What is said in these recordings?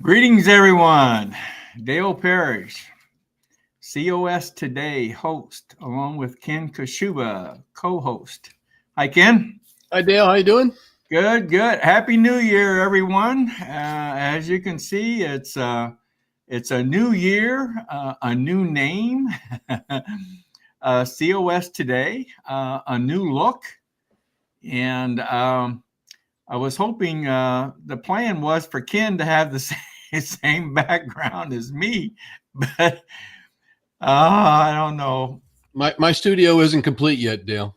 Greetings, everyone. Dale Parrish, COS Today host, along with Ken Kashuba, co-host. Hi, Ken. Hi, Dale. How you doing? Good, good. Happy New Year, everyone. As you can see, it's a new year, a new name, COS Today, a new look, and I was hoping the plan was for Ken to have the same background as me, but I don't know. My studio isn't complete yet, Dale.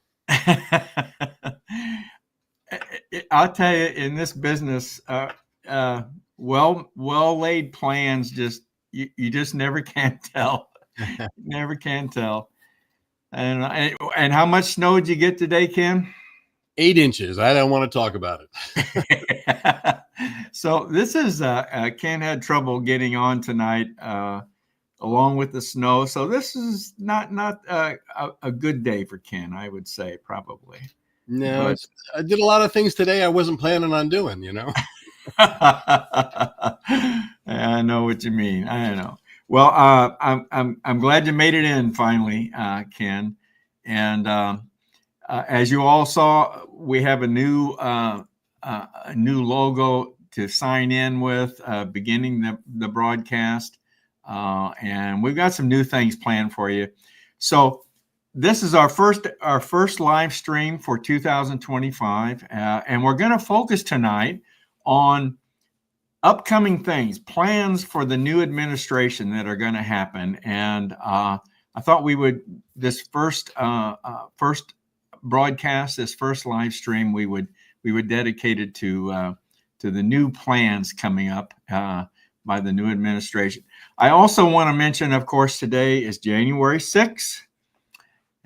I'll tell you, in this business, well laid plans you just never can tell. Never can tell. And how much snow did you get today, Ken? 8 inches. I don't want to talk about it. So this is Ken had trouble getting on tonight, along with the snow. So this is not a good day for Ken, I would say, probably. No, I did a lot of things today I wasn't planning on doing, I know what you mean. I know. Well, I'm glad you made it in finally, Ken. And as you all saw, we have a new logo to sign in with, beginning the broadcast, and we've got some new things planned for you. So this is our first live stream for 2025, and we're going to focus tonight on upcoming things, plans for the new administration that are going to happen. And I thought we would this first broadcast, this first live stream, we would dedicate it to the new plans coming up by the new administration. I also want to mention, of course, today is January 6th.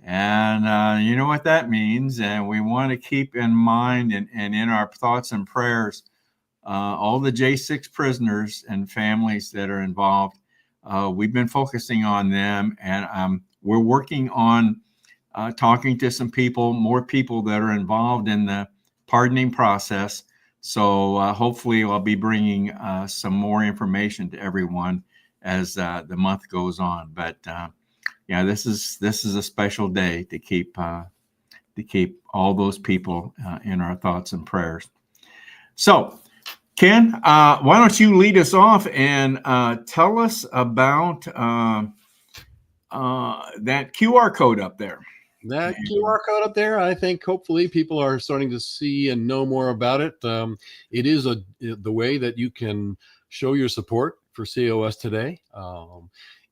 And you know what that means. And we want to keep in mind and in our thoughts and prayers all the J6 prisoners and families that are involved. We've been focusing on them, and we're working on talking to some people, more people that are involved in the pardoning process. So hopefully I'll be bringing some more information to everyone as the month goes on. But yeah, this is a special day to keep all those people in our thoughts and prayers. So, Ken, why don't you lead us off and tell us about that QR code up there? That QR code up there, I think hopefully people are starting to see and know more about it. It is the way that you can show your support for COS Today.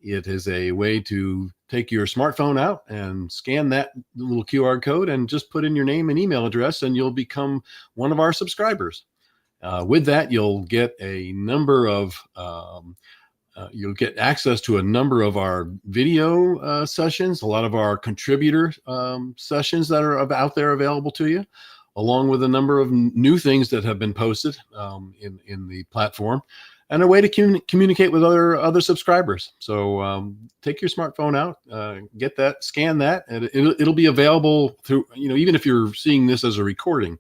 It is a way to take your smartphone out and scan that little QR code and just put in your name and email address, and you'll become one of our subscribers. With that, you'll get a number of you'll get access to a number of our video sessions, a lot of our contributor sessions that are out there available to you, along with a number of new things that have been posted in the platform, and a way to communicate with other subscribers. So take your smartphone out, get that, scan that, and it'll be available through, even if you're seeing this as a recording,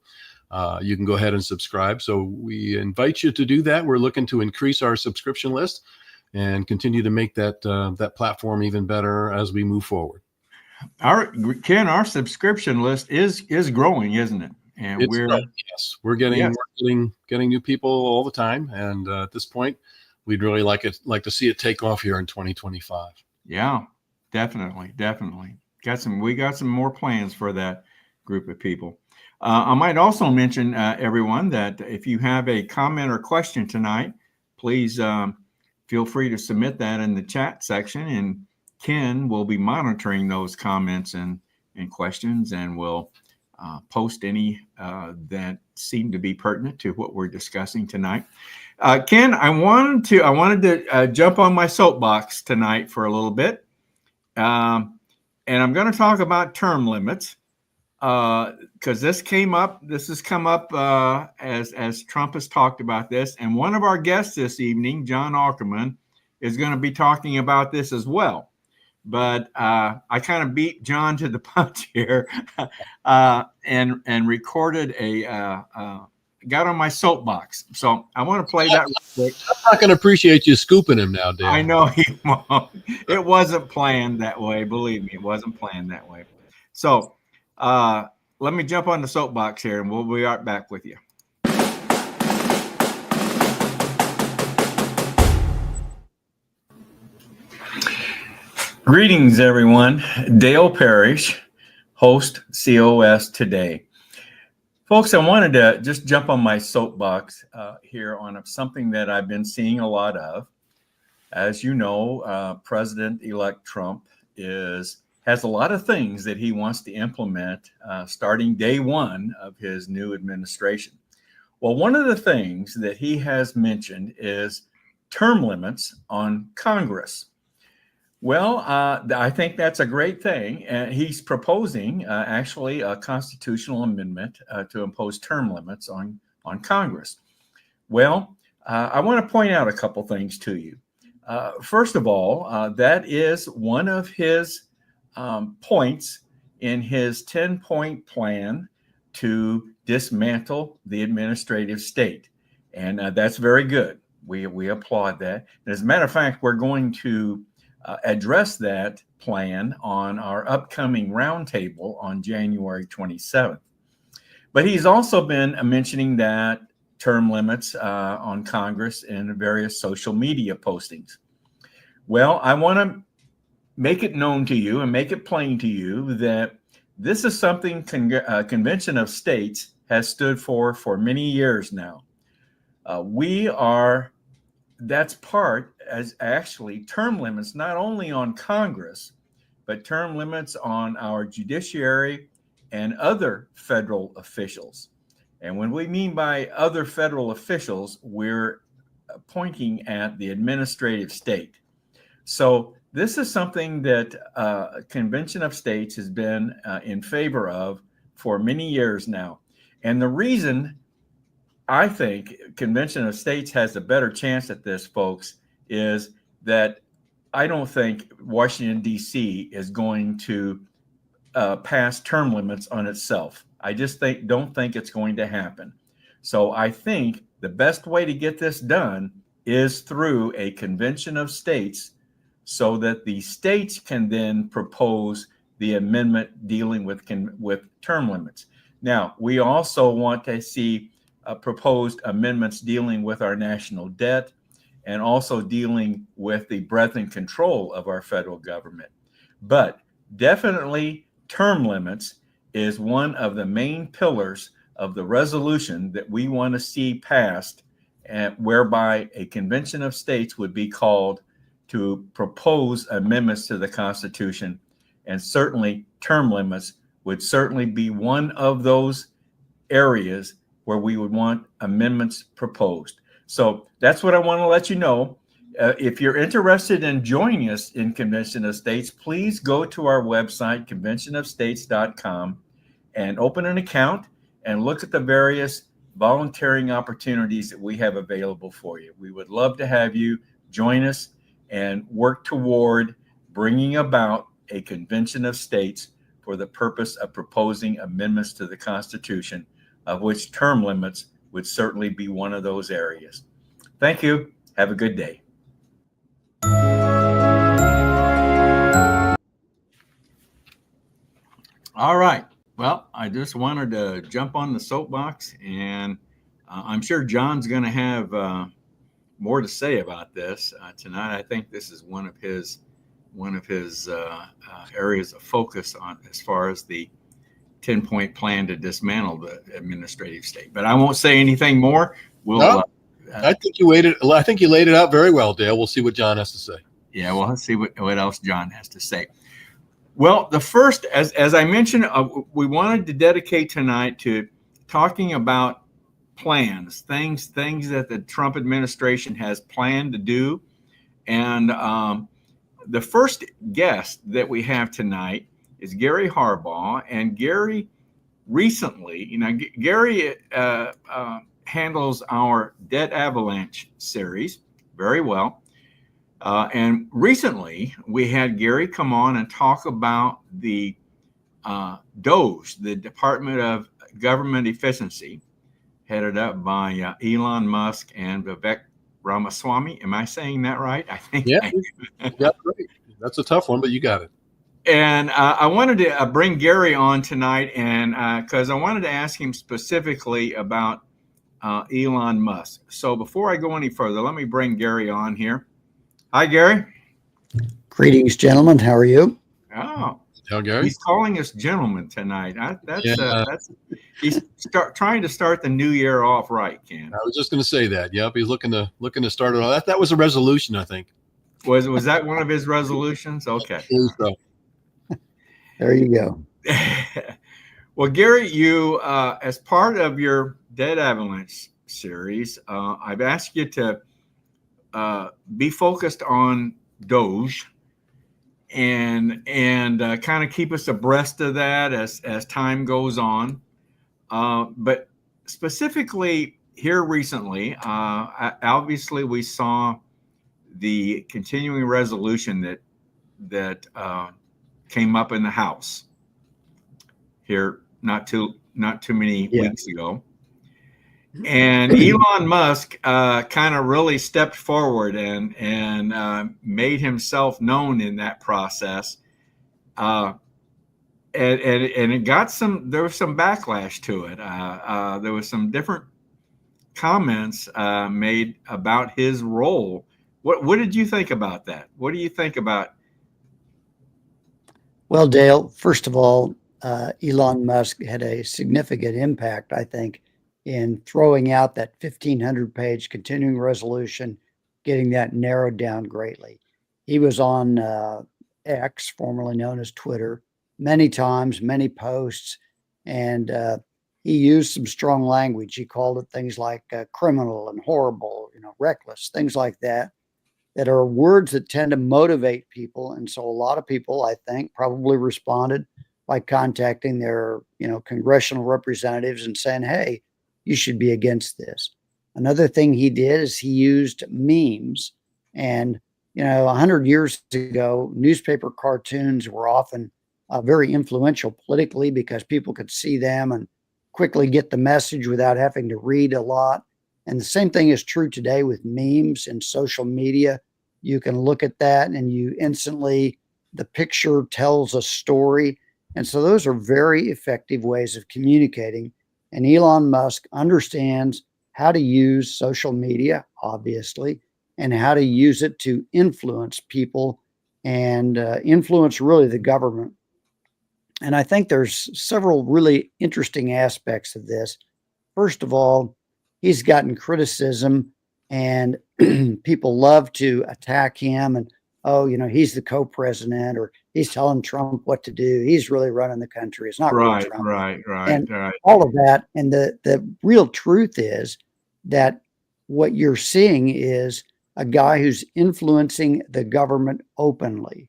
you can go ahead and subscribe. So we invite you to do that. We're looking to increase our subscription list and continue to make that platform even better as we move forward. Our subscription list is growing, isn't it? And we're getting new people all the time. And at this point, we'd really like to see it take off here in 2025. Yeah, definitely. We got some more plans for that group of people. I might also mention, everyone, that if you have a comment or question tonight, please feel free to submit that in the chat section, and Ken will be monitoring those comments and questions, and will post any that seem to be pertinent to what we're discussing tonight. Ken, I wanted to jump on my soapbox tonight for a little bit, and I'm going to talk about term limits. Because this has come up as Trump has talked about this, and one of our guests this evening, John Ackerman, is going to be talking about this as well. But I kind of beat John to the punch here, and recorded a got on my soapbox. So I want to play that real quick. I'm not going to appreciate you scooping him now, Dale. I know he won't. It wasn't planned that way. Believe me, it wasn't planned that way. So let me jump on the soapbox here, and we'll be right back with you. Greetings, everyone. Dale Parrish, host COS Today. Folks, I wanted to just jump on my soapbox here on something that I've been seeing a lot of. As you know, President-elect Trump has a lot of things that he wants to implement starting day one of his new administration. Well, one of the things that he has mentioned is term limits on Congress. Well, I think that's a great thing. He's proposing actually a constitutional amendment to impose term limits on Congress. Well, I want to point out a couple things to you. First of all, that is one of his points in his 10-point plan to dismantle the administrative state. And that's very good. We applaud that. And as a matter of fact, we're going to address that plan on our upcoming roundtable on January 27th. But he's also been mentioning that term limits on Congress in various social media postings. Well, I want to make it known to you and make it plain to you that this is something Convention of States has stood for many years now. That's part as actually term limits, not only on Congress, but term limits on our judiciary and other federal officials. And when we mean by other federal officials, we're pointing at the administrative state. So this is something that Convention of States has been in favor of for many years now. And the reason I think Convention of States has a better chance at this, folks, is that I don't think Washington, D.C. is going to pass term limits on itself. I just don't think it's going to happen. So I think the best way to get this done is through a Convention of States so that the states can then propose the amendment dealing with term limits. Now, we also want to see proposed amendments dealing with our national debt and also dealing with the breadth and control of our federal government. But definitely term limits is one of the main pillars of the resolution that we want to see passed, and whereby a Convention of States would be called to propose amendments to the Constitution. And certainly term limits would certainly be one of those areas where we would want amendments proposed. So that's what I want to let you know. If you're interested in joining us in Convention of States, please go to our website, conventionofstates.com, and open an account and look at the various volunteering opportunities that we have available for you. We would love to have you join us and work toward bringing about a Convention of States for the purpose of proposing amendments to the Constitution, of which term limits would certainly be one of those areas. Thank you. Have a good day. All right. Well, I just wanted to jump on the soapbox, and I'm sure John's going to have more to say about this tonight. I think this is one of his areas of focus on as far as the 10-point plan to dismantle the administrative state. But I won't say anything more. I think you laid it out very well, Dale. We'll see what John has to say. Yeah, well, let's see what else John has to say. Well, the first, as I mentioned, we wanted to dedicate tonight to talking about plans, things that the Trump administration has planned to do. And the first guest that we have tonight is Gary Harbaugh. And Gary recently, Gary handles our Debt Avalanche series very well. And recently we had Gary come on and talk about the DOGE, the Department of Government Efficiency, headed up by Elon Musk and Vivek Ramaswamy. Am I saying that right? I think. Yeah, you got it right. That's a tough one, but you got it. And I wanted to bring Gary on tonight, and because I wanted to ask him specifically about Elon Musk. So before I go any further, let me bring Gary on here. Hi, Gary. Greetings, gentlemen. How are you? Oh, Tell Gary. he's calling us gentlemen tonight. Yeah. He's trying to start the new year off right, Ken. I was just going to say that. Yep, he's looking to start it all. That was a resolution, I think. Was that one of his resolutions? Okay. So, There you go. Well, Gary, you as part of your Dead Avalanche series, I've asked you to be focused on Doge and kind of keep us abreast of that as time goes on. But specifically here recently, obviously we saw the continuing resolution that came up in the House here not too many weeks ago. And Elon Musk kind of really stepped forward and made himself known in that process. And it got there was some backlash to it. There was some different comments made about his role. What did you think about that? What do you think about? Well, Dale, first of all, Elon Musk had a significant impact, I think, in throwing out that 1,500-page continuing resolution, getting that narrowed down greatly. He was on X, formerly known as Twitter, many times, many posts, and he used some strong language. He called it things like criminal and horrible, reckless, things like that are words that tend to motivate people. And so a lot of people, I think, probably responded by contacting their, congressional representatives and saying, hey, you should be against this. Another thing he did is he used memes. And, 100 years ago, newspaper cartoons were often very influential politically because people could see them and quickly get the message without having to read a lot. And the same thing is true today with memes and social media. You can look at that and you instantly, the picture tells a story. And so those are very effective ways of communicating. And Elon Musk understands how to use social media, obviously, and how to use it to influence people and influence really the government. And I think there's several really interesting aspects of this. First of all, he's gotten criticism and people love to attack him and, he's the co-president or he's telling Trump what to do. He's really running the country. It's not really Trump. Right. All of that. And the real truth is that what you're seeing is a guy who's influencing the government openly.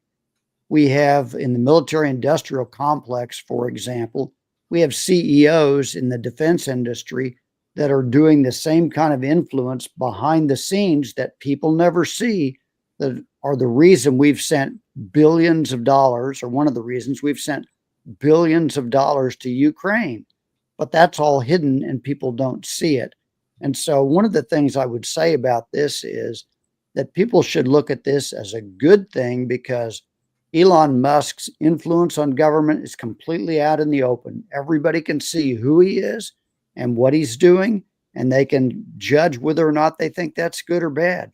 We have in the military industrial complex, for example, we have CEOs in the defense industry that are doing the same kind of influence behind the scenes that people never see, that are the reason we've sent billions of dollars, or one of the reasons we've sent billions of dollars to Ukraine. But that's all hidden and people don't see it. And so one of the things I would say about this is that people should look at this as a good thing because Elon Musk's influence on government is completely out in the open. Everybody can see who he is and what he's doing, and they can judge whether or not they think that's good or bad.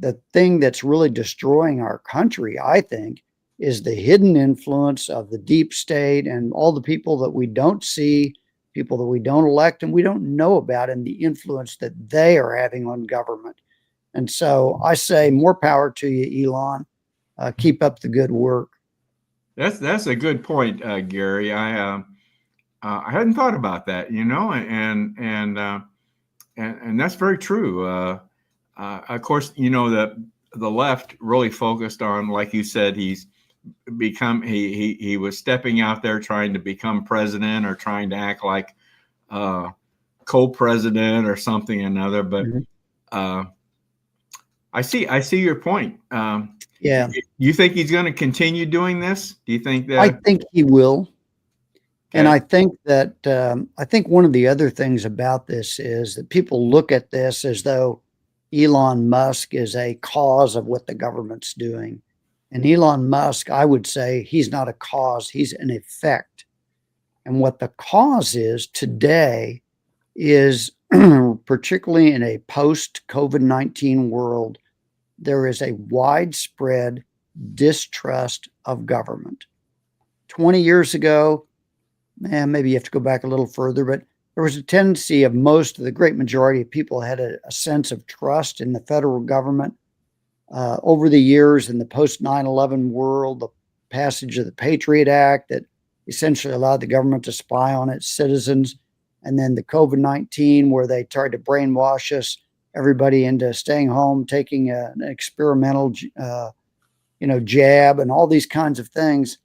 The thing that's really destroying our country, I think, is the hidden influence of the deep state and all the people that we don't see, people that we don't elect and we don't know about, and the influence that they are having on government. And so I say more power to you, Elon. Keep up the good work. That's a good point, Gary. I hadn't thought about that, and that's very true. Of course, the left really focused on, like you said, he was stepping out there trying to become president or trying to act like co-president or something or another. But I see your point. Yeah. You think he's going to continue doing this? Do you think that? I think he will. And Okay. I think one of the other things about this is that people look at this as though Elon Musk is a cause of what the government's doing. And Elon Musk, I would say he's not a cause, he's an effect. And what the cause is today is particularly in a post COVID-19 world, there is a widespread distrust of government. 20 years ago, and maybe you have to go back a little further, but there was a tendency of most of the great majority of people had a sense of trust in the federal government. Over the years in the post 9/11 world, the passage of the Patriot Act that essentially allowed the government to spy on its citizens, and then the COVID-19 where they tried to brainwash us, everybody into staying home, taking an experimental, jab, and all these kinds of things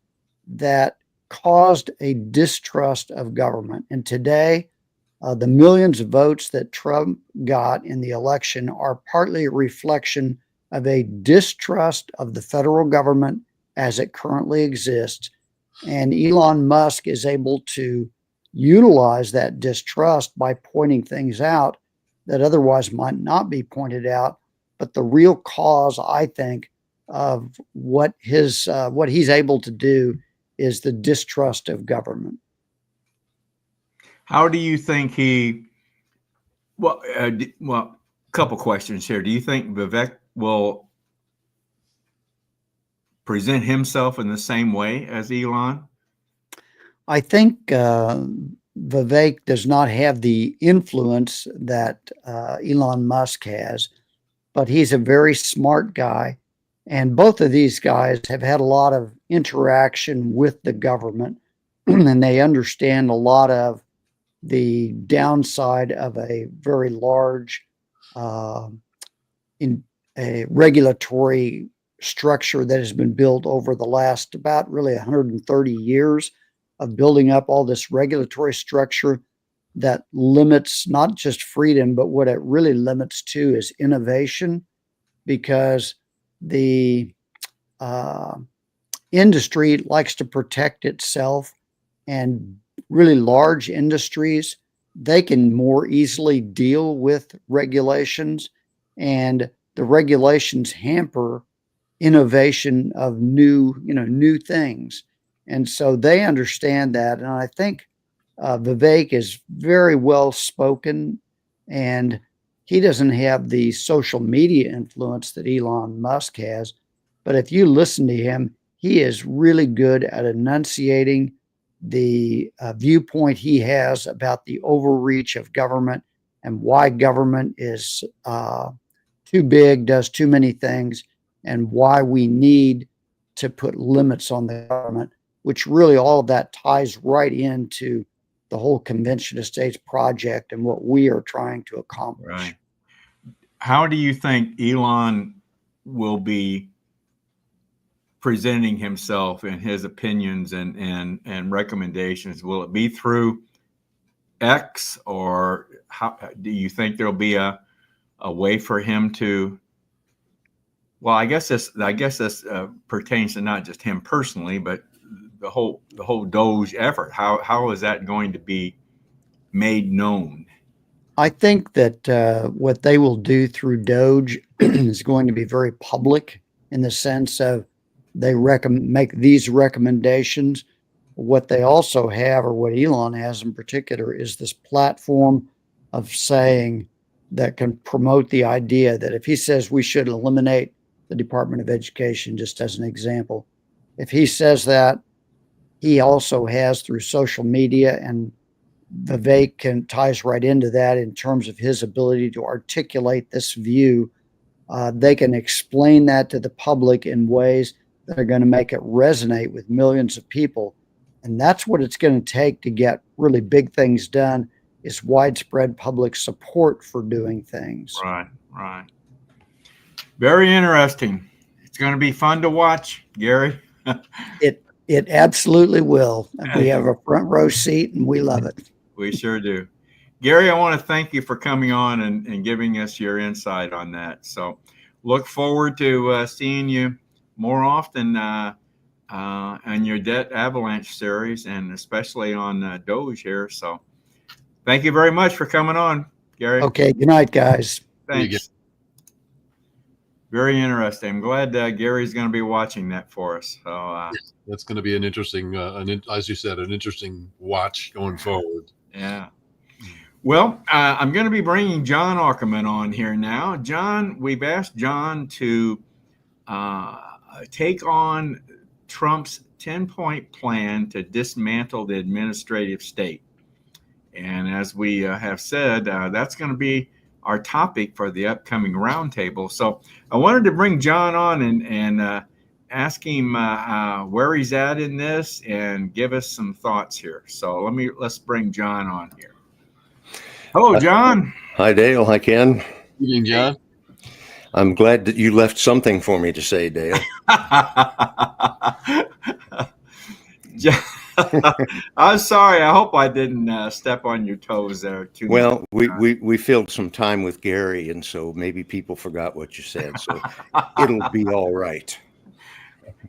that caused a distrust of government. And today, the millions of votes that Trump got in the election are partly a reflection of a distrust of the federal government as it currently exists. And Elon Musk is able to utilize that distrust by pointing things out that otherwise might not be pointed out. But the real cause, I think, of what he's able to do is the distrust of government. How do you think he? Well, a couple questions here. Do you think Vivek will present himself in the same way as Elon? I think Vivek does not have the influence that Elon Musk has, but he's a very smart guy. And both of these guys have had a lot of interaction with the government, and they understand a lot of the downside of a very large in a regulatory structure that has been built over the last about really 130 years of building up all this regulatory structure that limits not just freedom, but what it really limits to is innovation, because the industry likes to protect itself, and really large industries, they can more easily deal with regulations, and the regulations hamper innovation of new things. And so they understand that. And I think Vivek is very well spoken, and he doesn't have the social media influence that Elon Musk has. But if you listen to him, he is really good at enunciating the viewpoint he has about the overreach of government and why government is too big, does too many things, and why we need to put limits on the government, which really all of that ties right into the whole Convention of States project and what we are trying to accomplish. Right. How do you think Elon will be presenting himself and his opinions and recommendations? Will it be through X, or how do you think there'll be a way for him to? Well, I guess this pertains to not just him personally, but the whole Doge effort. How is that going to be made known? I think that what they will do through Doge is going to be very public in the sense of they make these recommendations. What they also have, or what Elon has in particular, is this platform of saying that can promote the idea that if he says we should eliminate the Department of Education, just as an example, if he says that, he also has through social media, and Vivek ties right into that in terms of his ability to articulate this view. They can explain that to the public in ways that are going to make it resonate with millions of people. And that's what it's going to take to get really big things done, is widespread public support for doing things. Right, right. Very interesting. It's going to be fun to watch, Gary. It absolutely will. We have a front row seat and we love it. We sure do. Gary, I want to thank you for coming on and giving us your insight on that. So look forward to seeing you more often. and your debt avalanche series, and especially on Doge here. So thank you very much for coming on, Gary. Okay. Good night, guys. Thanks. Very interesting. I'm glad Gary's going to be watching that for us. So that's going to be an interesting, as you said, an interesting watch going forward. yeah. Well, I'm going to be bringing John Ackerman on here now. John, we've asked John to take on Trump's 10-point plan to dismantle the administrative state. And as we have said, that's going to be our topic for the upcoming roundtable. So I wanted to bring John on and ask him where he's at in this and give us some thoughts here. So let's bring John on here. Hello, John. Hi, Dale. Hi, Ken. Good evening, John. I'm glad that you left something for me to say, Dale. I'm sorry. I hope I didn't step on your toes there too much. Well, we filled some time with Gary, and so maybe people forgot what you said. So it'll be all right.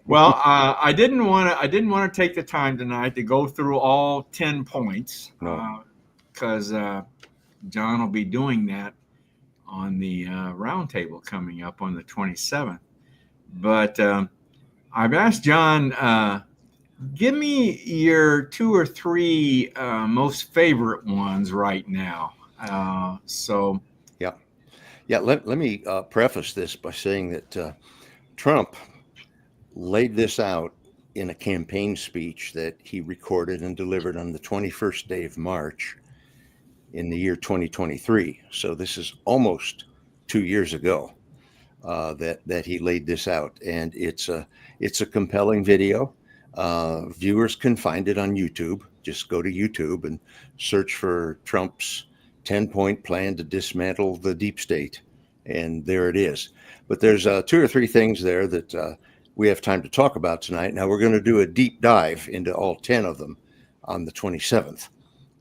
Well, I didn't want to take the time tonight to go through all 10 points because John will be doing that on the roundtable coming up on the 27th. But I've asked John, give me your 2 or 3 most favorite ones right now. Let me preface this by saying that Trump laid this out in a campaign speech that he recorded and delivered on the 21st day of March in the year 2023. So this is almost 2 years ago that he laid this out, and it's a compelling video. Viewers can find it on YouTube. Just go to YouTube and search for Trump's 10-point plan to dismantle the deep state, and there it is. But there's 2 or 3 things there that we have time to talk about tonight. Now we're going to do a deep dive into all 10 of them on the 27th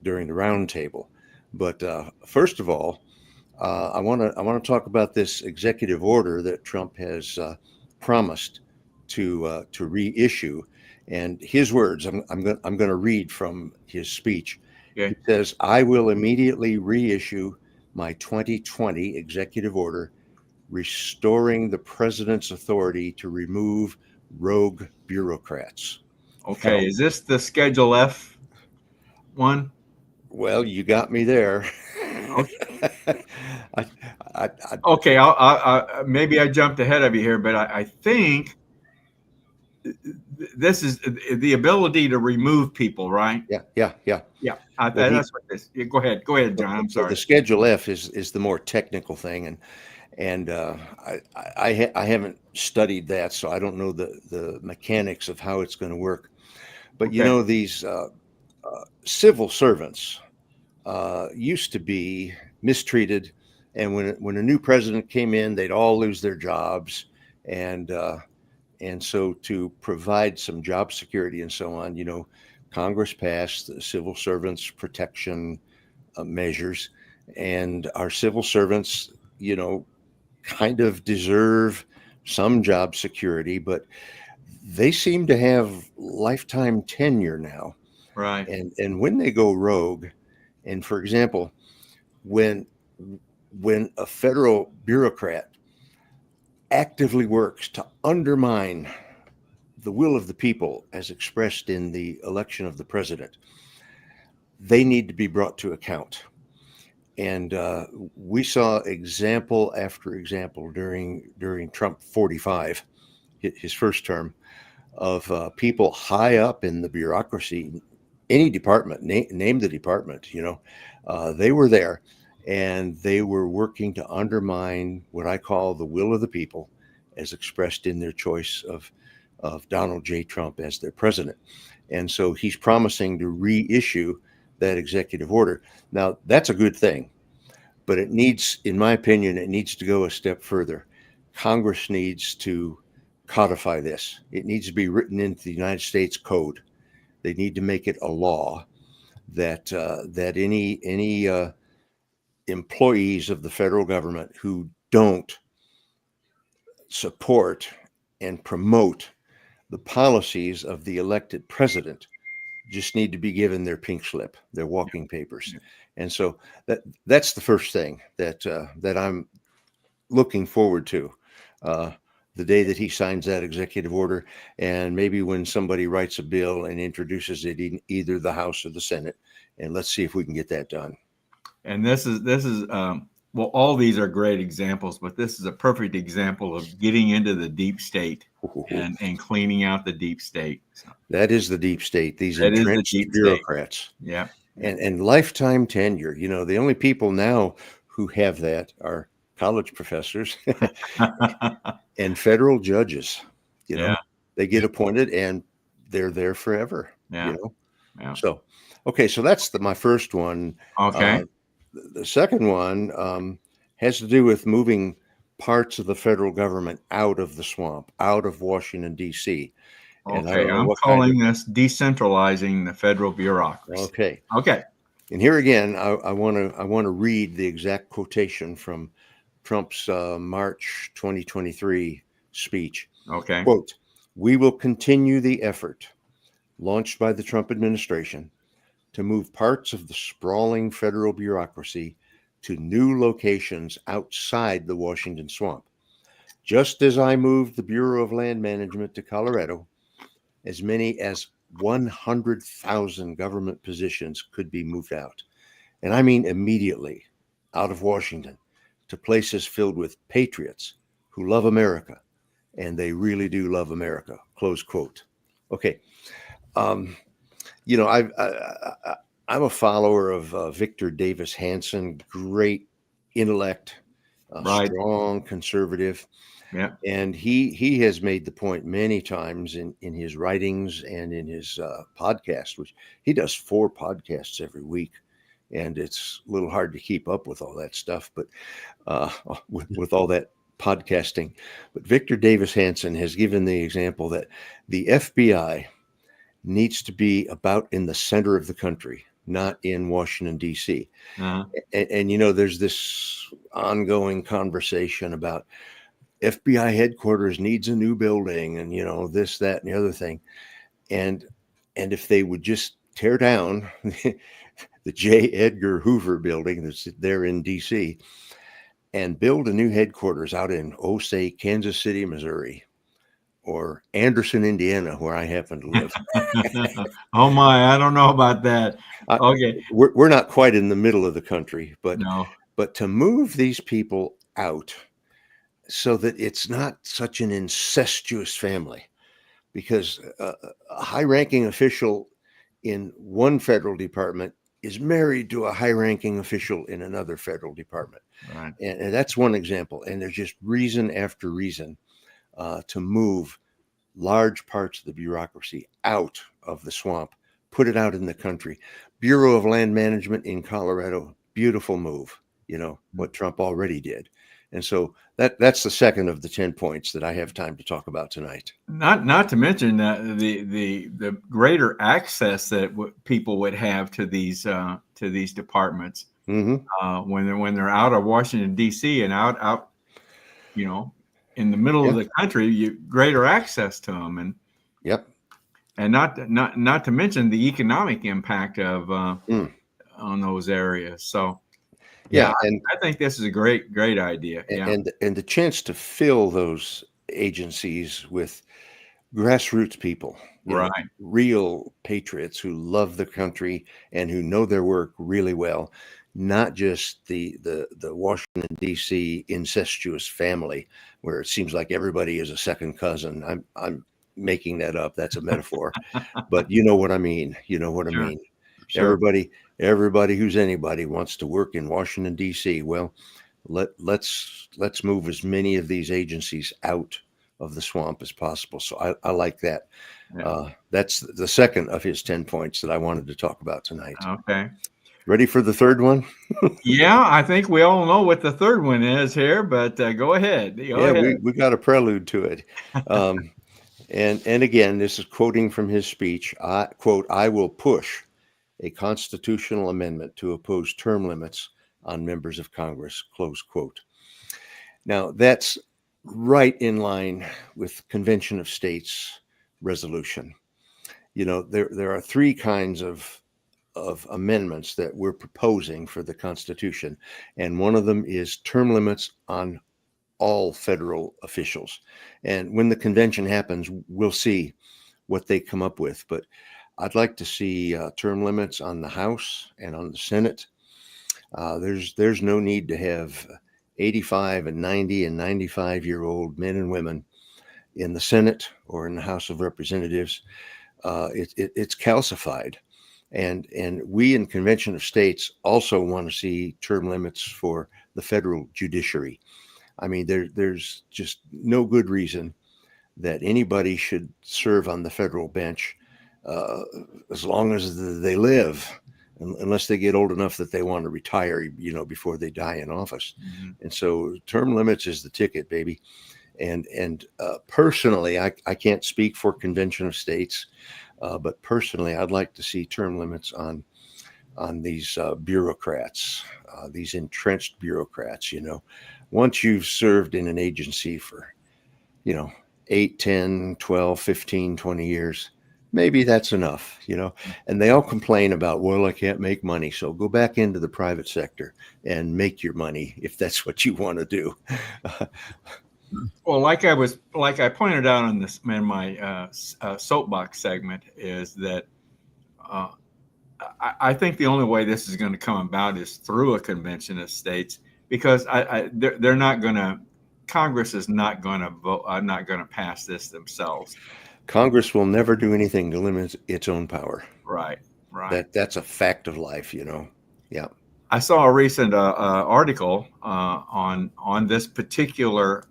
during the roundtable. But first of all, I want to talk about this executive order that Trump has promised to reissue. And his words, I'm going to read from his speech. Okay. He says, "I will immediately reissue my 2020 executive order restoring the president's authority to remove rogue bureaucrats." Okay, is this the Schedule F one? Well, you got me there. Okay. Okay, I maybe I jumped ahead of you here, but I think this is the ability to remove people, right? Yeah. That's what this. Go ahead, John. I'm sorry. The Schedule F is the more technical thing, and I haven't studied that, so I don't know the mechanics of how it's going to work. But Okay. you know, these civil servants used to be mistreated, and when a new president came in, they'd all lose their jobs, and so to provide some job security and so on, you know, Congress passed the civil servants protection measures, and our civil servants, you know, kind of deserve some job security, but they seem to have lifetime tenure now. Right. And when they go rogue, and for example, when a federal bureaucrat actively works to undermine the will of the people as expressed in the election of the president, they need to be brought to account. And we saw example after example during Trump 45, his first term, of people high up in the bureaucracy, any department, name the department, you know, they were there, and they were working to undermine what I call the will of the people as expressed in their choice of Donald J. Trump as their president. And so he's promising to reissue that executive order. Now, that's a good thing, but it needs, in my opinion, it needs to go a step further. Congress needs to codify this. It needs to be written into the United States Code. They need to make it a law that any employees of the federal government who don't support and promote the policies of the elected president just need to be given their pink slip, their walking papers. Yeah. And so that's the first thing that I'm looking forward to. The day that he signs that executive order, and maybe when somebody writes a bill and introduces it in either the House or the Senate, and let's see if we can get that done. And this is well, all these are great examples, but this is a perfect example of getting into the deep state and cleaning out the deep state. So that is the deep state, these that is the entrenched deep bureaucrats. state. Yeah. And lifetime tenure. You know, the only people now who have that are college professors and federal judges. You know, Yeah. they get appointed and they're there forever. Yeah. You know, Yeah. so okay, so that's my first one. Okay. The second one has to do with moving parts of the federal government out of the swamp, out of Washington, D.C. And I Okay. don't know I'm what calling this decentralizing the federal bureaucracy. Okay. Okay. And here again, I want to read the exact quotation from Trump's March 2023 speech. Okay. Quote, "We will continue the effort launched by the Trump administration to move parts of the sprawling federal bureaucracy to new locations outside the Washington swamp. Just as I moved the Bureau of Land Management to Colorado, as many as 100,000 government positions could be moved out. And I mean immediately out of Washington to places filled with patriots who love America. And they really do love America." Close quote. Okay. You know, I'm a follower of Victor Davis Hanson, great intellect, Right. strong conservative. Yeah. And he has made the point many times in his writings and in his podcast, which he does 4 podcasts every week. And it's a little hard to keep up with all that stuff, but with all that podcasting. But Victor Davis Hanson has given the example that the FBI needs to be about in the center of the country, not in Washington, D.C. Uh-huh. And you know, there's this ongoing conversation about FBI headquarters needs a new building and, you know, this, that, and the other thing. And if they would just tear down the J. Edgar Hoover building that's there in D.C. and build a new headquarters out in, say, Kansas City, Missouri, or Anderson, Indiana, where I happen to live. Oh my, I don't know about that. Okay. We're not quite in the middle of the country, but No. but to move these people out so that it's not such an incestuous family, because a high-ranking official in one federal department is married to a high-ranking official in another federal department. Right. And that's one example. And there's just reason after reason to move large parts of the bureaucracy out of the swamp, put it out in the country. Bureau of Land Management in Colorado, beautiful move, you know, what Trump already did. And so that's the second of the 10 points that I have time to talk about tonight. Not to mention the greater access that people would have to these departments Mm-hmm. when they're out of Washington D.C. and out you know, in the middle of the country, you greater access to them, and Yep. and not to mention the economic impact of on those areas. So Yeah, and I think this is a great idea. Yeah. and the chance to fill those agencies with grassroots people, you know, Right. real patriots who love the country and who know their work really well, not just the Washington D.C. incestuous family where it seems like everybody is a second cousin. I'm making that up. That's a metaphor, but you know what I mean. You know what I Sure. mean. Sure. Everybody who's anybody wants to work in Washington D.C. Well, let's move as many of these agencies out of the swamp as possible. So I like that. Yeah. That's the second of his 10 points that I wanted to talk about tonight. Okay. Ready for the third one? Yeah, I think we all know what the third one is here, but go ahead. Go ahead. We got a prelude to it. And again, this is quoting from his speech. Quote, "I will push a constitutional amendment to oppose term limits on members of Congress," close quote. Now, that's right in line with Convention of States resolution. You know, there are three kinds of amendments that we're proposing for the Constitution, and one of them is term limits on all federal officials. And when the convention happens, we'll see what they come up with. But I'd like to see term limits on the House and on the Senate. There's no need to have 85 and 90 and 95-year-old men and women in the Senate or in the House of Representatives. It's calcified. And we in Convention of States also want to see term limits for the federal judiciary. I mean, there's just no good reason that anybody should serve on the federal bench as long as they live, unless they get old enough that they want to retire, you know, before they die in office. Mm-hmm. And so term limits is the ticket, baby. And personally, I can't speak for Convention of States, but personally, I'd like to see term limits on these bureaucrats, these entrenched bureaucrats. You know, once you've served in an agency for, you know, 8, 10, 12, 15, 20 years, maybe that's enough, you know. And they all complain about, well, I can't make money. So go back into the private sector and make your money if that's what you want to do. Well, like I pointed out in my soapbox segment, is that I think the only way this is going to come about is through a convention of states, because they're not going to. Congress is not going to vote. Not going to pass this themselves. Congress will never do anything to limit its own power. Right. Right. That's a fact of life, you know. Yeah. I saw a recent article on this particular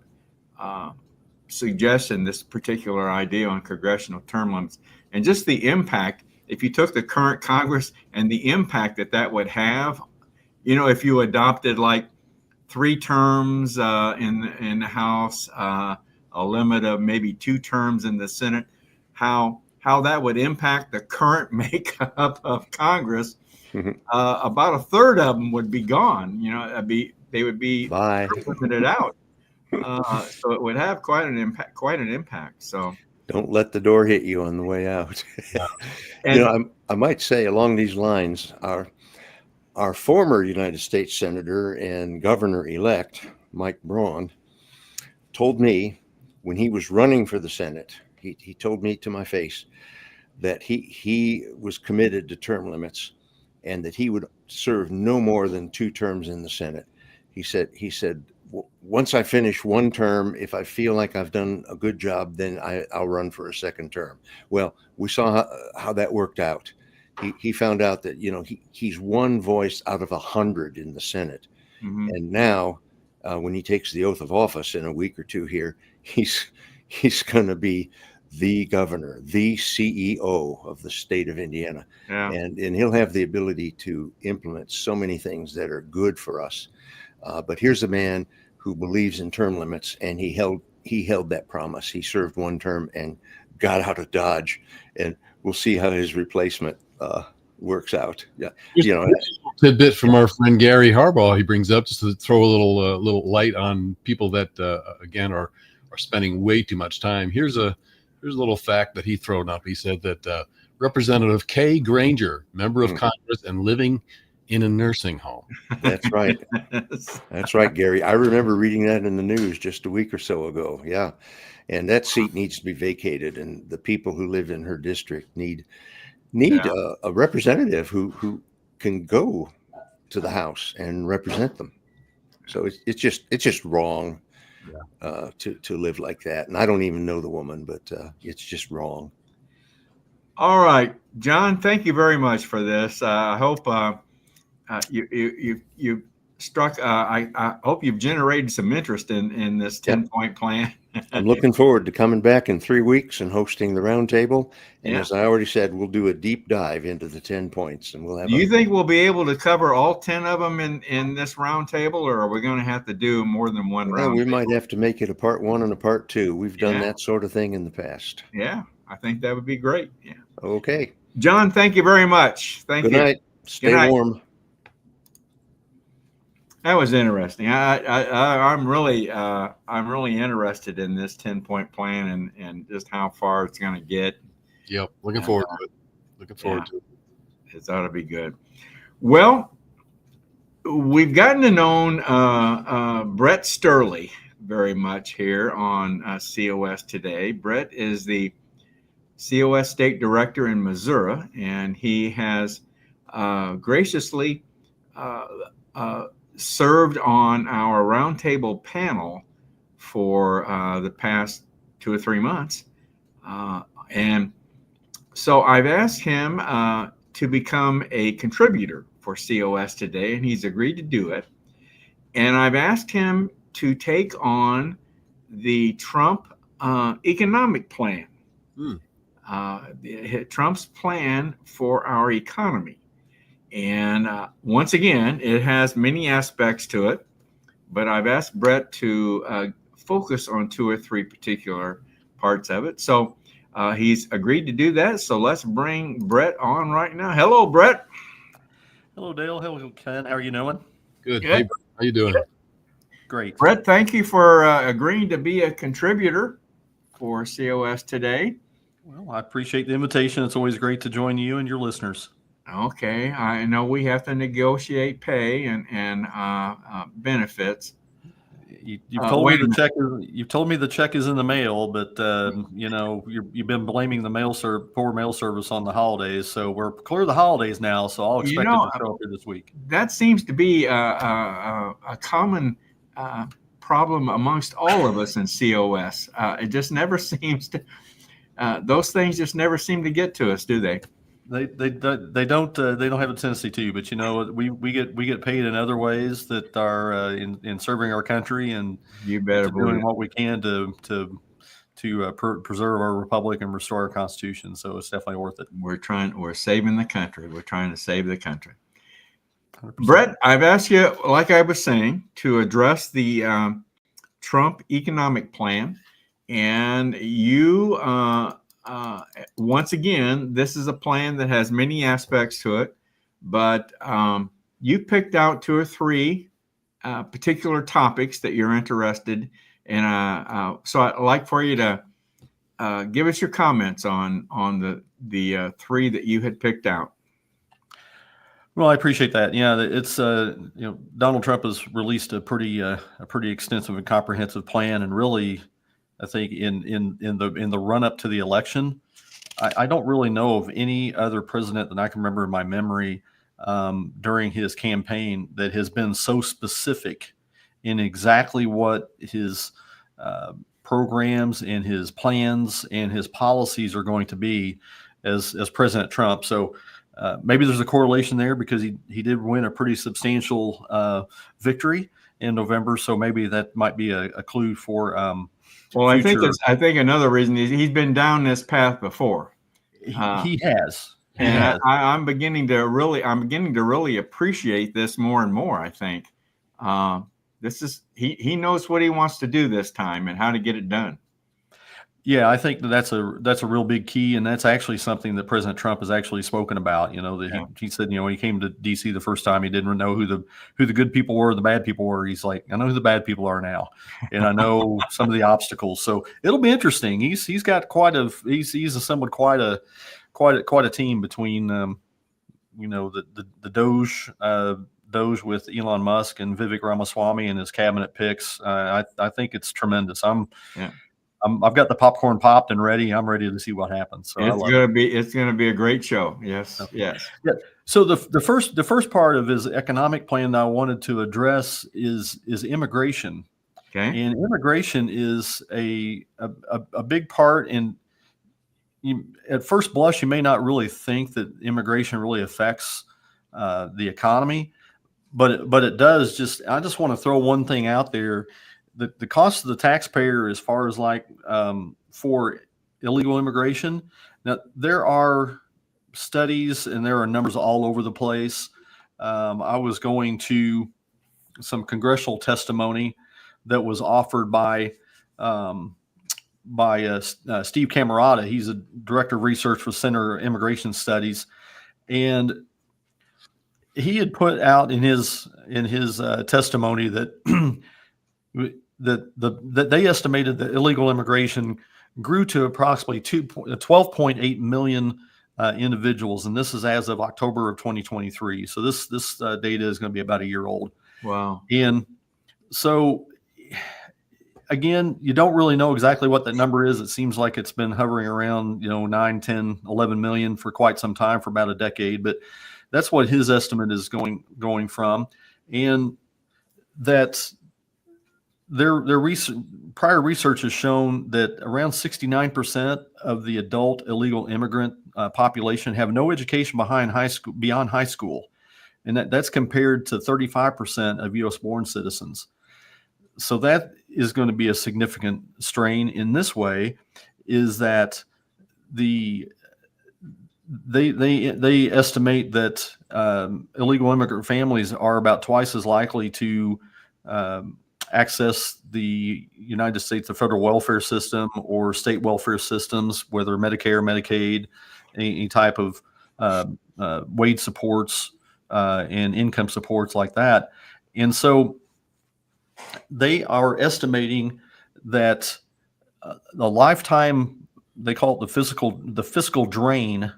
suggestion, this particular idea on congressional term limits, and just the impact. If you took the current Congress and the impact that would have, you know, if you adopted like 3 terms in the House, a limit of maybe 2 terms in the Senate, how that would impact the current makeup of Congress. Mm-hmm. About a third of them would be gone. You know, they would be limited out. So it would have quite an impact. So don't let the door hit you on the way out. And, you know, I might say along these lines, our former United States Senator and Governor-elect, Mike Braun, told me when he was running for the Senate, he told me to my face that he was committed to term limits and that he would serve no more than 2 terms in the Senate. He said, once I finish 1 term, if I feel like I've done a good job, then I'll run for a 2nd term. Well, we saw how that worked out. He found out that, you know, he's 1 voice out of 100 in the Senate. mm-hmm. And now when he takes the oath of office in a week or 2 here, he's going to be the governor, the CEO of the state of Indiana. Yeah. And he'll have the ability to implement so many things that are good for us. But here's a man who believes in term limits, and he held that promise. He served 1 term and got out of Dodge, and we'll see how his replacement works out. Yeah, you know, tidbit from our friend Gary Harbaugh he brings up just to throw a little light on people that again are spending way too much time. Here's a little fact that he thrown up. He said that Representative Kay Granger, member of Congress and living in a nursing home. That's right. That's right, Gary. I remember reading that in the news just a week or so ago. Yeah. And that seat needs to be vacated, and the people who live in her district need a representative who can go to the House and represent them. So it's just wrong to live like that. And I don't even know the woman, but it's just wrong. All right, John, thank you very much for this. I hope you struck. I hope you've generated some interest in this 10-point plan. I'm looking forward to coming back in 3 weeks and hosting the roundtable. And as I already said, we'll do a deep dive into the 10 points, and we'll have. Do you think we'll be able to cover all 10 of them in this roundtable, or are we going to have to do more than one round? We might have to make it a part 1 and a part 2. We've done that sort of thing in the past. Yeah, I think that would be great. Yeah. Okay. John, thank you very much. Thank you. Good night. Stay warm. That was interesting. I'm really interested in this 10-point plan and just how far it's going to get. Yep. Looking And, forward to it. Looking forward to it. It ought to be good. Well, we've gotten to know Brett Sturley very much here on COS today. Brett is the COS State Director in Missouri, and he has graciously served on our roundtable panel for the past 2 or 3 months. And so I've asked him to become a contributor for COS today, and he's agreed to do it. And I've asked him to take on the Trump economic plan, Trump's plan for our economy. And once again, it has many aspects to it, but I've asked Brett to focus on 2 or 3 particular parts of it. So he's agreed to do that. So let's bring Brett on right now. Hello, Brett. Hello, Dale. Hello, Ken. How are you doing? Good. Good. Hey, Brett, how you doing? Great. Brett, thank you for agreeing to be a contributor for COS today. Well, I appreciate the invitation. It's always great to join you and your listeners. Okay, I know we have to negotiate pay and benefits. You've told me the check is in the mail, but you've been blaming the poor mail service on the holidays. So we're clear of the holidays now. So I'll expect it to show up here this week. That seems to be a common problem amongst all of us in COS. It just never seems to. Those things just never seem to get to us, do they? They don't have a tendency to, but we get paid in other ways that are in serving our country and you better doing what we can to preserve our republic and restore our Constitution. So it's definitely worth it. We're saving the country. We're trying to save the country. 100%. Brett, I've asked you, like I was saying, to address the Trump economic plan, and you. Once again, this is a plan that has many aspects to it, but you picked out 2 or 3 particular topics that you're interested in. So I'd like for you to give us your comments on the 3 that you had picked out. Well, I appreciate that. Yeah, it's Donald Trump has released a pretty extensive and comprehensive plan, and really, I think in the run up to the election, I don't really know of any other president that I can remember in my memory during his campaign that has been so specific in exactly what his programs and his plans and his policies are going to be as President Trump. So maybe there's a correlation there because he did win a pretty substantial victory in November. So maybe that might be a clue for. Well, I think another reason is he's been down this path before. He has. I'm beginning to really appreciate this more and more. I think he knows what he wants to do this time and how to get it done. Yeah, I think that's a real big key, and that's actually something that President Trump has actually spoken about. He said, when he came to D.C. the first time, he didn't know who the good people were, the bad people were. He's like, I know who the bad people are now, and I know some of the obstacles. So it'll be interesting. He's assembled quite a team between the Doge with Elon Musk and Vivek Ramaswamy and his cabinet picks. I think it's tremendous. I've got the popcorn popped and ready. I'm ready to see what happens. So it's gonna be a great show. Yes. Yes. Yeah. So the first part of his economic plan that I wanted to address is immigration. Okay. And immigration is a big part. And at first blush, you may not really think that immigration really affects the economy, but it does. I just want to throw one thing out there. The cost of the taxpayer as far as for illegal immigration. Now, there are studies and there are numbers all over the place. I was going to some congressional testimony that was offered by Steve Camerata. He's a director of research for Center for Immigration Studies. And he had put out in his testimony that that they estimated that illegal immigration grew to approximately 12.8 million individuals, and this is as of October of 2023. So this data is going to be about a year old. Wow. And so again, you don't really know exactly what that number is. It seems like it's been hovering around, 9, 10, 11 million for quite some time, for about a decade, but that's what his estimate is going from. And that their prior research has shown that around 69% of the adult illegal immigrant population have no education beyond high school. And that's compared to 35% of U.S. born citizens. So that is going to be a significant strain. In this way, is that they estimate that illegal immigrant families are about twice as likely to access the United States, the federal welfare system or state welfare systems, whether Medicare, Medicaid, any type of wage supports and income supports like that. And so they are estimating that the lifetime, they call it the fiscal drain,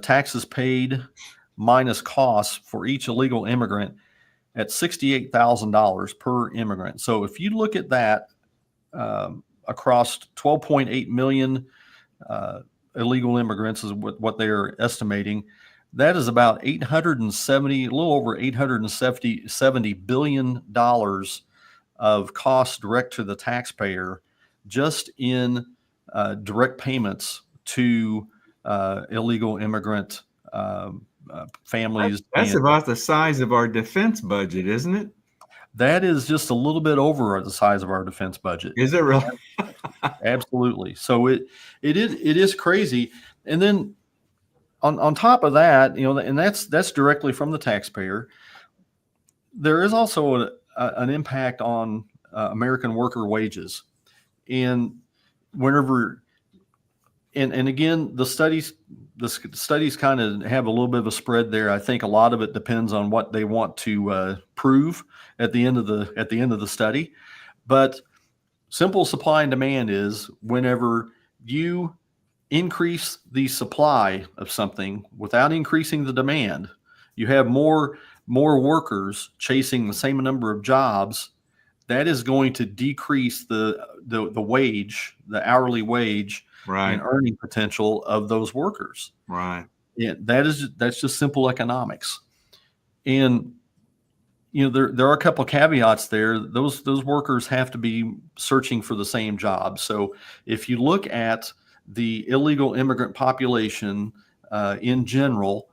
taxes paid minus costs for each illegal immigrant at $68,000 per immigrant. So if you look at that across 12.8 million illegal immigrants is what they're estimating, that is about a little over $870 billion of costs direct to the taxpayer, just in direct payments to illegal immigrant families. That's about the size of our defense budget, isn't it? That is just a little bit over the size of our defense budget. Is it really? Absolutely. So it is crazy. And then on top of that, and that's directly from the taxpayer. There is also an impact on American worker wages, and whenever, and again, the studies kind of have a little bit of a spread there. I think a lot of it depends on what they want to prove at the end of the study. But simple supply and demand is whenever you increase the supply of something without increasing the demand, you have more workers chasing the same number of jobs. That is going to decrease the wage, the hourly wage, Right. and earning potential of those workers. Right. Yeah, that's just simple economics. And there are a couple of caveats there. Those workers have to be searching for the same job. So if you look at the illegal immigrant population in general,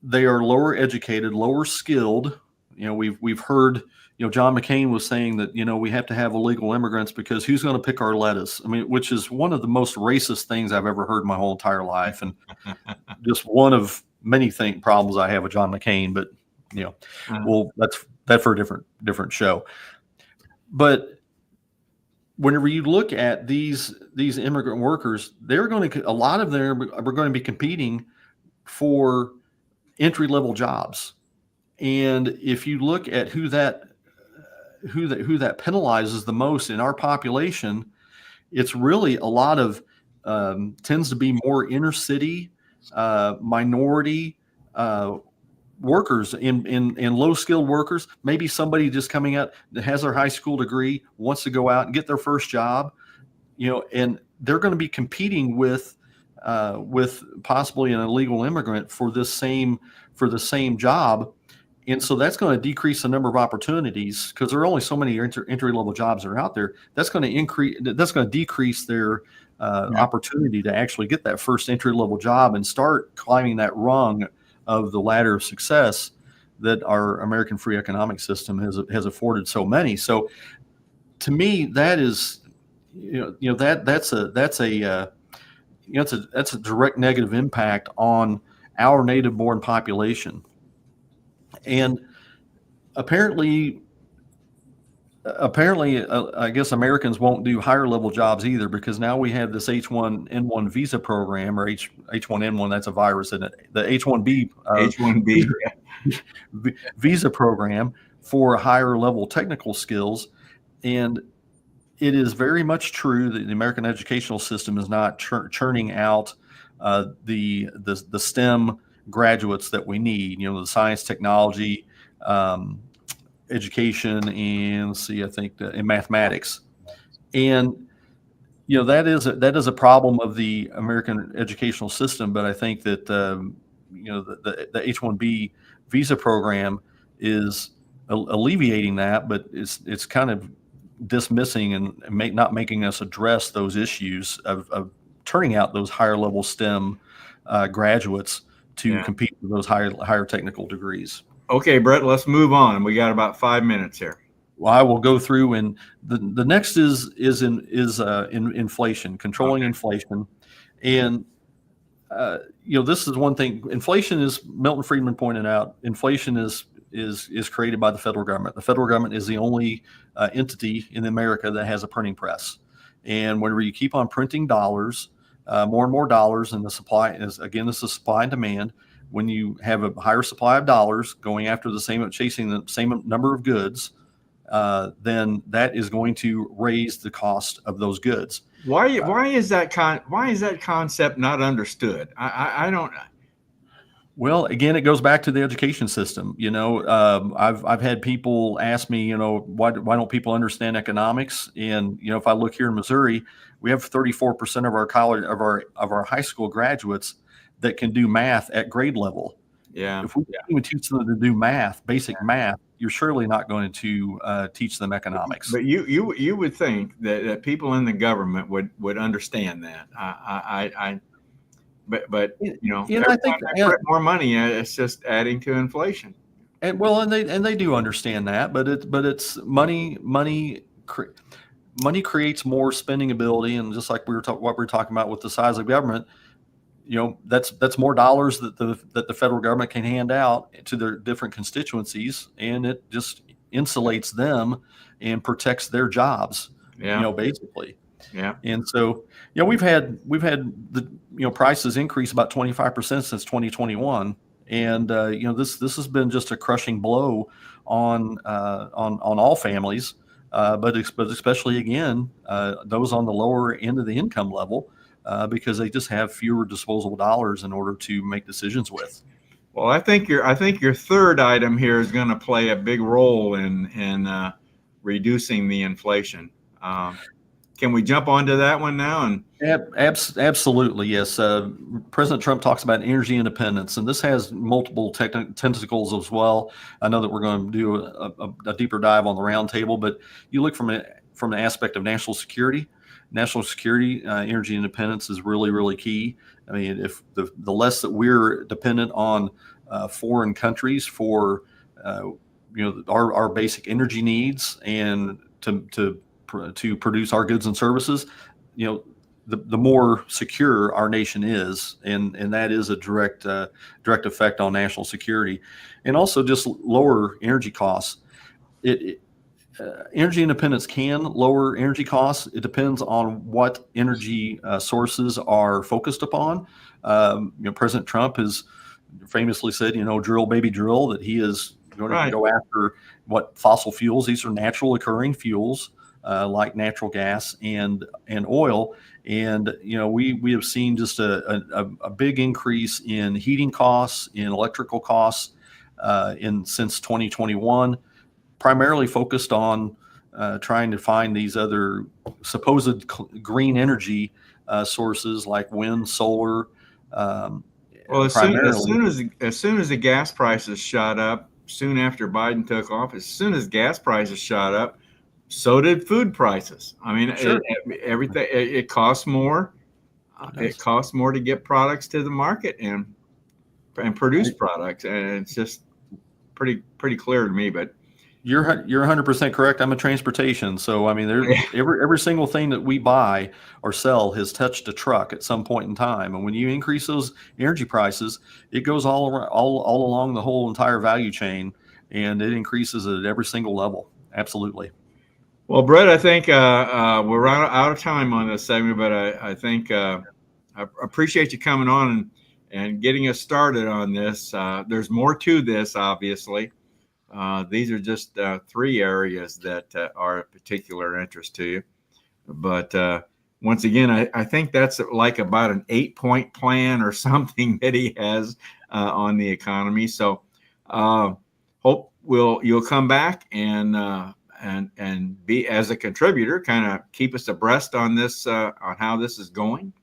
they are lower educated, lower skilled. We've heard, John McCain was saying that, we have to have illegal immigrants because who's going to pick our lettuce? I mean, which is one of the most racist things I've ever heard in my whole entire life. And just one of many problems I have with John McCain, but well, that's for a different show. But whenever you look at these immigrant workers, a lot of them are going to be competing for entry-level jobs. And if you look at who that penalizes the most in our population, it's really a lot of tends to be more inner city minority workers in low skilled workers. Maybe somebody just coming out that has their high school degree, wants to go out and get their first job, and they're going to be competing with possibly an illegal immigrant for the same job. And so that's going to decrease the number of opportunities because there are only so many entry level jobs that are out there. That's going to decrease their opportunity to actually get that first entry level job and start climbing that rung of the ladder of success that our American free economic system has afforded so many. So to me, that is, that's a direct negative impact on our native born population. And apparently apparently, I guess Americans won't do higher level jobs either, because now we have this H1N1 visa program, or H1N1. That's a virus, isn't it? The H1B H1B. visa program for higher level technical skills. And it is very much true that the American educational system is not churning out the STEM graduates that we need. You know, the science, technology, education, and I think in mathematics. And you know, that is a problem of the American educational system. But I think that you know, the H1B visa program is alleviating that, but it's kind of dismissing and not making us address those issues of turning out those higher level STEM graduates to compete with those higher technical degrees. Okay, Brett, let's move on. We got about 5 minutes here. Well, I will go through, and the next is inflation, controlling inflation, and you know, this is one thing. Inflation is, Milton Friedman pointed out, inflation is created by the federal government. The federal government is the only entity in America that has a printing press, and whenever you keep on printing dollars, more and more dollars, and the supply is, again, this is supply and demand. When you have a higher supply of dollars going after chasing the same number of goods, then that is going to raise the cost of those goods. Why is that concept not understood? I don't. Well, again, it goes back to the education system. You know, I've had people ask me, you know, why don't people understand economics? And you know, if I look here in Missouri, we have 34% of our college of our high school graduates that can do math at grade level. Yeah. If we can't even teach them to do math, basic math, you're surely not going to teach them economics. But you would think that people in the government would understand that. But you know, I think more money, it's just adding to inflation. And well, and they do understand that, but it's money. Money creates more spending ability, and just like what we were talking about with the size of government, you know, that's more dollars that the federal government can hand out to their different constituencies, and it just insulates them and protects their jobs. Yeah. You know, basically. Yeah. And so, you know, we've had the, you know, prices increase about 25% since 2021, and you know, this has been just a crushing blow on all families, but especially again those on the lower end of the income level. Because they just have fewer disposable dollars in order to make decisions with. Well, I think your third item here is going to play a big role in reducing the inflation. Can we jump onto that one now? And absolutely, yes. President Trump talks about energy independence, and this has multiple tentacles as well. I know that we're going to do a deeper dive on the roundtable, but you look from the aspect of national security. National security, energy independence is really, really key. I mean, if the less that we're dependent on foreign countries for, you know, our basic energy needs and to produce our goods and services, you know, the more secure our nation is, and that is a direct effect on national security, and also just lower energy costs. Energy independence can lower energy costs. It depends on what energy sources are focused upon. You know, President Trump has famously said, you know, drill, baby, drill, that he is going to go after what fossil fuels. These are natural occurring fuels like natural gas and oil. And, you know, we have seen just a big increase in heating costs, in electrical costs since 2021. Primarily focused on trying to find these other supposed green energy sources like wind, solar. Well, as soon as the gas prices shot up, soon after Biden took office, as soon as gas prices shot up, so did food prices. I mean, sure. Everything it costs more. It costs more to get products to the market and produce products, and it's just pretty clear to me. But You're 100% correct. I'm in transportation, so I mean, every single thing that we buy or sell has touched a truck at some point in time. And when you increase those energy prices, it goes all along the whole entire value chain, and it increases at every single level. Absolutely. Well, Brett, I think we're out of time on this segment, but I think I appreciate you coming on and getting us started on this. There's more to this, obviously. These are just 3 areas that are of particular interest to you. But once again, I think that's like about an 8-point plan or something that he has on the economy. So hope you'll come back and be as a contributor, kind of keep us abreast on this on how this is going.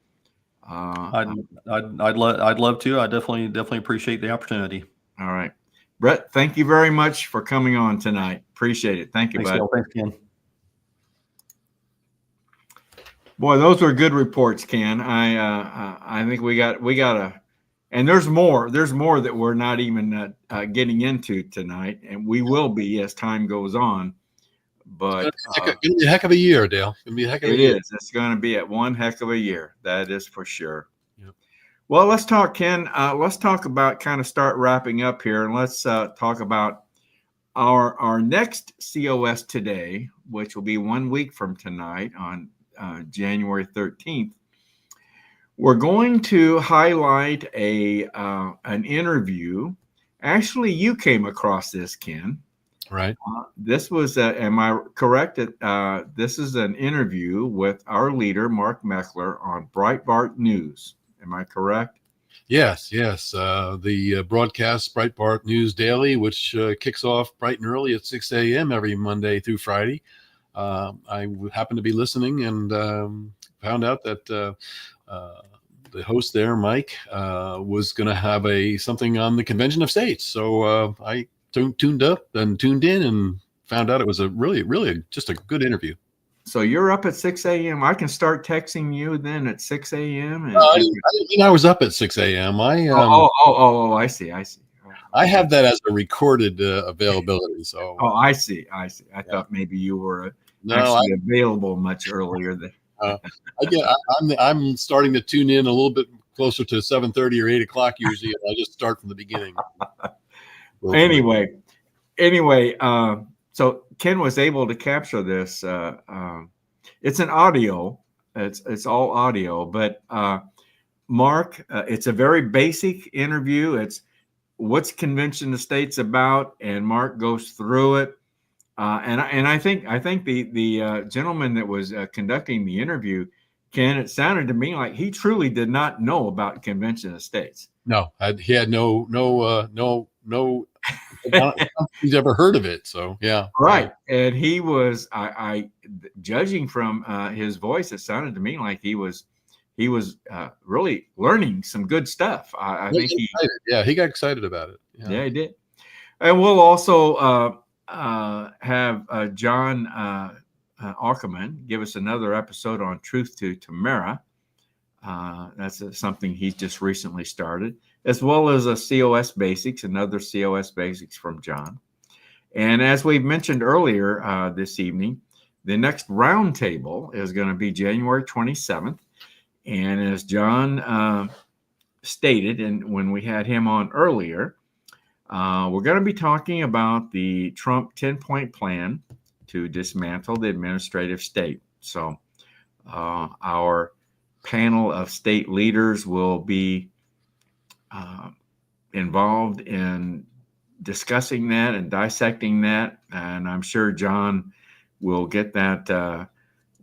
I'd love to. I definitely appreciate the opportunity. All right, Brett, thank you very much for coming on tonight. Appreciate it. Thank you, Thanks, bud. Dale. Thanks, Ken. Boy, those were good reports, Ken. I think we got a, and there's more that we're not even getting into tonight, and we will be as time goes on. But It's gonna be a heck of a year, Dale. It's gonna be a heck of a it year. is. It's going to be at one heck of a year. That is for sure. Yep. Well, let's talk, Ken. Let's talk about kind of start wrapping up here, and let's talk about our next COS today, which will be 1 week from tonight on January 13th. We're going to highlight an interview. Actually, you came across this, Ken. Right. This was, am I correct? This is an interview with our leader, Mark Meckler, on Breitbart News. Am I correct? Yes. The broadcast Breitbart News Daily, which kicks off bright and early at 6 a.m. every Monday through Friday. I happened to be listening and found out that the host there, Mike, was going to have something on the Convention of States. So I tuned up and tuned in and found out it was a really just a good interview. So you're up at 6 a.m. I can start texting you then at 6 a.m. I didn't mean I was up at 6 a.m. I see. I have that as a recorded availability. So I see. I thought maybe you were actually available much earlier than. I'm starting to tune in a little bit closer to 7:30 or 8 o'clock usually. And I just start from the beginning. Anyway, so Ken was able to capture this. It's an audio. It's all audio, but Mark, it's a very basic interview. It's what's Convention of States about, and Mark goes through it. And I think the gentleman that was conducting the interview, Ken, it sounded to me like he truly did not know about Convention of States. No, he had no. He's ever heard of it. So yeah, right. And he was, I judging from his voice, it sounded to me like he was really learning some good stuff. I think he got excited about it. Yeah, he did. And we'll also have John Ackerman give us another episode on Truth to Tamara. That's something he's just recently started, as well as a COS Basics, another COS Basics from John. And as we've mentioned earlier this evening, the next roundtable is going to be January 27th. And as John stated, and when we had him on earlier, we're going to be talking about the Trump 10-point plan to dismantle the administrative state. So our panel of state leaders will be involved in discussing that and dissecting that. And I'm sure John will get that.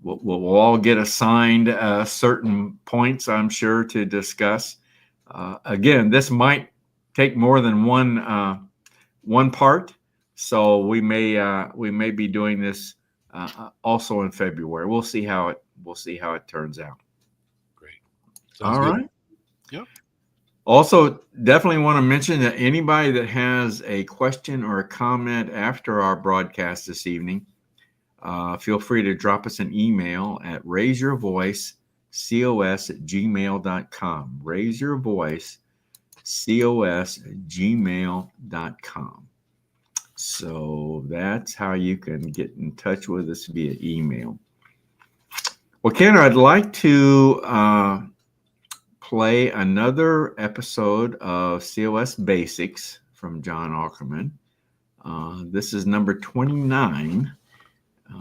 We'll all get assigned certain points, I'm sure, to discuss. Again, this might take more than one part, so we may be doing this also in February. We'll see how it turns out. Great. All right. Good. Yep. Also, definitely want to mention that anybody that has a question or a comment after our broadcast this evening, feel free to drop us an email at raiseyourvoicecos@gmail.com. raiseyourvoicecos@gmail.com. So that's how you can get in touch with us via email. Well, Ken, I'd like to play another episode of COS Basics from John Ackerman. This is number 29.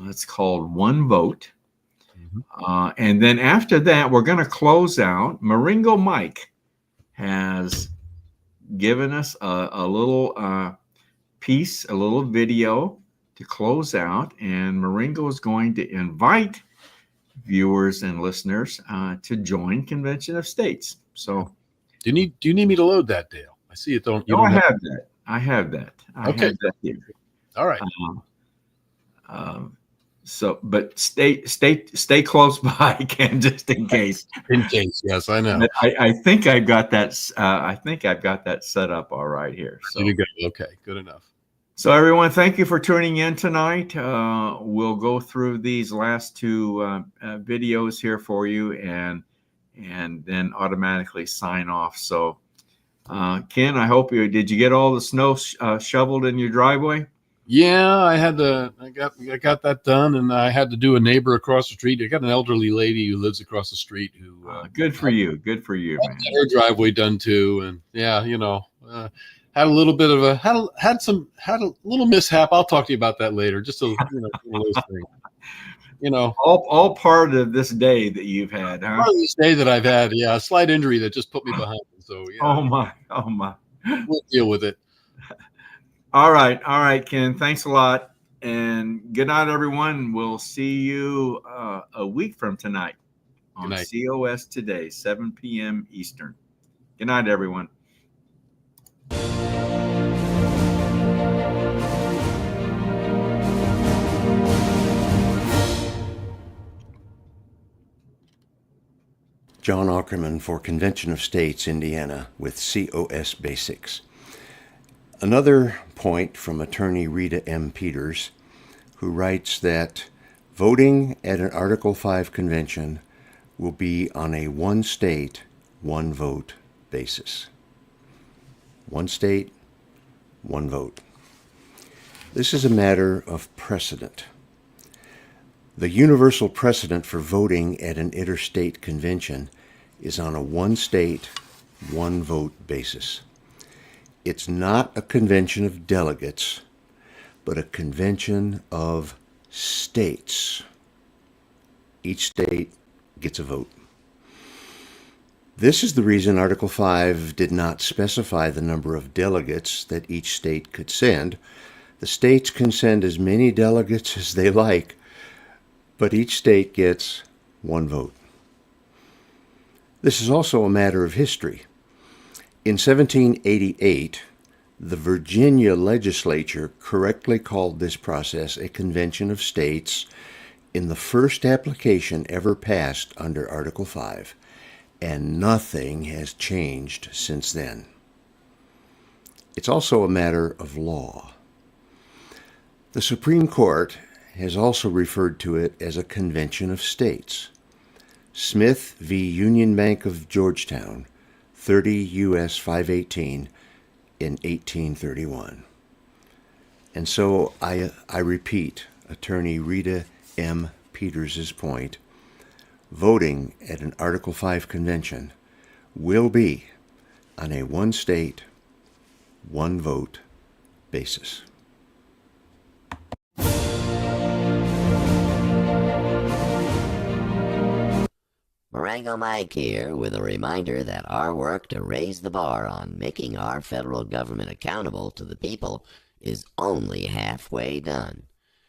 It's called One Vote. Mhm. And then after that, we're going to close out. Maringo Mike has given us a little piece, a little video to close out. And Maringo is going to invite viewers and listeners to join Convention of States. So, Do you need me to load that, Dale? I see it. You no, I don't have. have that. I have that. I Okay. have that here. All right. So, but stay close by, Ken, just in case. In case, yes, I know. I think I've got that. I think I've got that set up all right here. So, Okay, good enough. so everyone, thank you for tuning in tonight. We'll go through these last two videos here for you, and then automatically sign off. So, Ken, I hope did you get all the snow shoveled in your driveway? Yeah, I got that done, and I had to do a neighbor across the street. I got an elderly lady who lives across the street who Good for you. Good for you, man. had her driveway done too, and yeah, had a little bit of had a little mishap. I'll talk to you about that later. Just one of those things. All part of this day that you've had, huh? Part of this day that I've had, yeah, a slight injury that just put me behind. So yeah, Oh my. we'll deal with it. All right, Ken. Thanks a lot, and good night, everyone. We'll see you a week from tonight on COS Today, 7 p.m. Eastern. Good night, everyone. John Ackerman for Convention of States, Indiana, with COS Basics. Another point from attorney Rita M. Peters, who writes that voting at an Article 5 convention will be on a one state, one vote basis. One state, one vote. This is a matter of precedent. The universal precedent for voting at an interstate convention is on a one state, one vote basis. It's not a convention of delegates, but a convention of states. Each state gets a vote. This is the reason Article 5 did not specify the number of delegates that each state could send. The states can send as many delegates as they like, but each state gets one vote. This is also a matter of history. In 1788, the Virginia legislature correctly called this process a convention of states in the first application ever passed under Article 5, and nothing has changed since then. It's also a matter of law. The Supreme Court has also referred to it as a convention of states. Smith v. Union Bank of Georgetown, 30 U.S. 518 in 1831. And so I repeat attorney Rita M. Peters' point. Voting at an Article 5 convention will be on a one state, one vote basis. Marengo Mike here with a reminder that our work to raise the bar on making our federal government accountable to the people is only halfway done.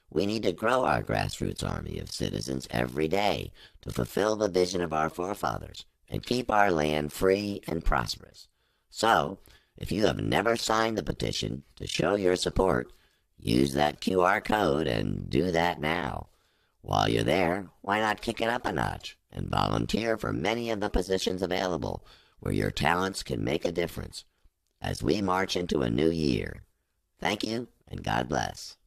We need to grow our grassroots army of citizens every day to fulfill the vision of our forefathers and keep our land free and prosperous. So, if you have never signed the petition to show your support, use that QR code and do that now. While you're there, why not kick it up a notch and volunteer for many of the positions available where your talents can make a difference as we march into a new year. Thank you, and God bless.